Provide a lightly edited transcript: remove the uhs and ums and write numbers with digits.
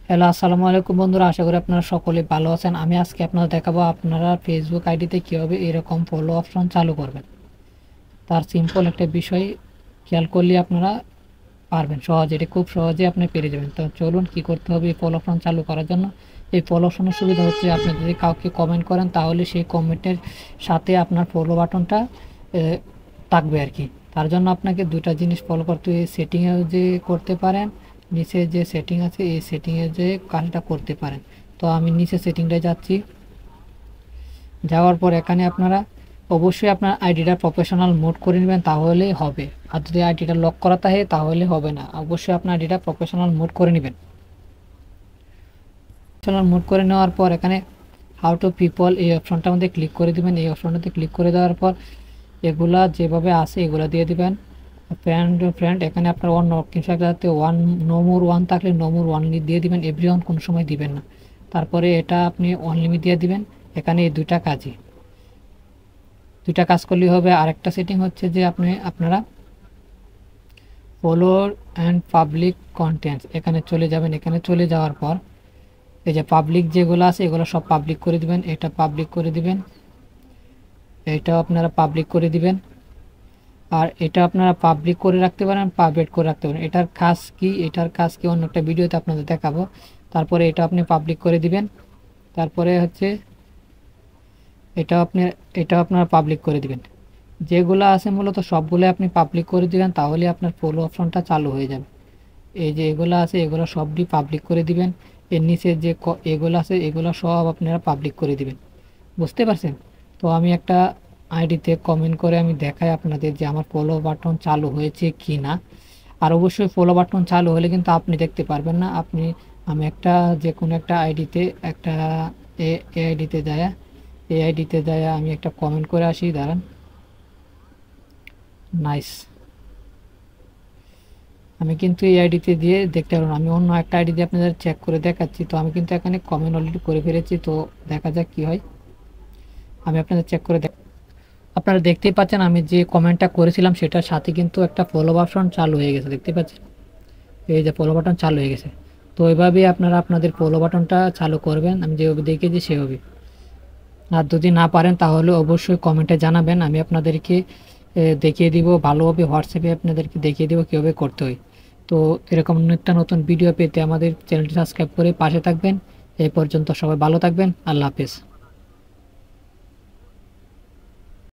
Hello, আসসালামু আলাইকুম বন্ধুরা। আশা করি আপনারা সকলে ভালো আছেন। আমি আজকে আপনাদের দেখাবো আপনারা ফেসবুক আইডিতে কীভাবে এরকম ফলো অপশন চালু করবেন। তার সিম্পল একটা বিষয় খেয়াল করলে আপনারা পারবেন সহজে, এটা খুব সহজে আপনি পেরে যাবেন। তো চলুন কী করতে হবে এই ফলো অপশন চালু করার জন্য। এই ফলো অপশনের সুবিধা হচ্ছে আপনি যদি কাউকে কমেন্ট করেন তাহলে সেই কমেন্টের সাথে আপনার ফলো বাটনটা থাকবে আর কি। তার জন্য আপনাকে দুটা জিনিস ফলো করতে হবে। সেটিংয়ে যে করতে পারেন, নিচে যে সেটিং আছে এই সেটিংয়ে যে কাজটা করতে পারেন। তো আমি নিচে সেটিংটায় যাচ্ছি। যাওয়ার পর এখানে আপনারা অবশ্যই আপনার আইডিটা প্রফেশনাল মোড করে নেবেন, তাহলেই হবে। আর যদি আইডিটা লক করা থাকে তাহলে হবে না। অবশ্যই আপনার আইডিটা প্রফেশনাল মোড করে নেবেন। প্রফেশনাল মোড করে নেওয়ার পর এখানে হাউ টু পিপল এই অপশনটার মধ্যে ক্লিক করে দিবেন। এই অপশনটাতে ক্লিক করে দেওয়ার পর এগুলা যেভাবে আছে এগুলা দিয়ে দিবেন। ফ্রেন্ড এখানে আপনার অন্য কিছু একটাতে নো মোর ওয়ান থাকলে নো মোর ওয়ান দিয়ে দিবেন। এভরিওয়ান কোনো সময় দিবেন না। তারপরে এটা আপনি অনলিমিট দিয়ে দিবেন। এখানে এই দুইটা কাজ করলেই হবে। আরেকটা সেটিং হচ্ছে যে আপনারা ফলো অ্যান্ড পাবলিক কন্টেন্টস এখানে চলে যাবেন। এখানে চলে যাওয়ার পর এই যে পাবলিক যেগুলো আছে এগুলো সব পাবলিক করে দিবেন। এটা পাবলিক করে দিবেন, এইটাও আপনারা পাবলিক করে দিবেন। আর এটা আপনারা পাবলিক করে রাখতে পারেন, প্রাইভেট করে রাখতে পারেন। এটার কাজ কি অন্য একটা ভিডিওতে আপনাদের দেখাবো। তারপরে এটা আপনি পাবলিক করে দিবেন। তারপরে হচ্ছে এটাও আপনারা পাবলিক করে দিবেন। যেগুলো আছে মূলত সবগুলো আপনি পাবলিক করে দিবেন, তাহলে আপনার ফলো অপশনটা চালু হয়ে যাবে। এই যে এগুলো আছে এগুলো সবটি পাবলিক করে দিবেন। এর নিচে যে এগুলো আছে এগুলো সব আপনারা পাবলিক করে দিবেন। বুঝতে পারছেন? তো আমি একটা আইডিতে কমেন্ট করে আমি দেখাই আপনাদের যে আমার ফলো বাটন চালু হয়েছে কি না। আর অবশ্যই ফলো বাটন চালু হলে কিন্তু আপনি দেখতে পারবেন না। আমি একটা যে কোনো একটা আইডিতে একটা এই আইডিতে যায় আমি একটা কমেন্ট করে আসি। দাঁড়ান, নাইস। আমি কিন্তু এই আইডিতে দিয়ে দেখতে পারবো না, আমি অন্য একটা আইডি দিয়ে আপনাদের চেক করে দেখাচ্ছি। তো আমি কিন্তু এখানে কমেন্ট অলরেডি করে ফেলেছি। তো দেখা যাক কি হয়। আমি আপনাদের চেক করে আপনারা দেখতেই পাচ্ছেন আমি যে কমেন্টটা করেছিলাম সেটার সাথে কিন্তু একটা ফলো বাটন চালু হয়ে গেছে। দেখতে পাচ্ছেন এই যে ফলো বাটন চালু হয়ে গেছে। তো এভাবেই আপনারা আপনাদের ফলো বাটনটা চালু করবেন। আমি যেভাবে দেখেছি সেভাবে। আর যদি না পারেন তাহলে অবশ্যই কমেন্টে জানাবেন, আমি আপনাদেরকে দেখিয়ে দিব ভালোভাবে। হোয়াটসঅ্যাপে আপনাদেরকে দেখিয়ে দেবো কীভাবে করতে হয়। তো এরকম নিত্য নতুন ভিডিও পেতে আমাদের চ্যানেলটি সাবস্ক্রাইব করে পাশে থাকবেন। এই পর্যন্ত সবাই ভালো থাকবেন। আল্লাহ হাফেজ।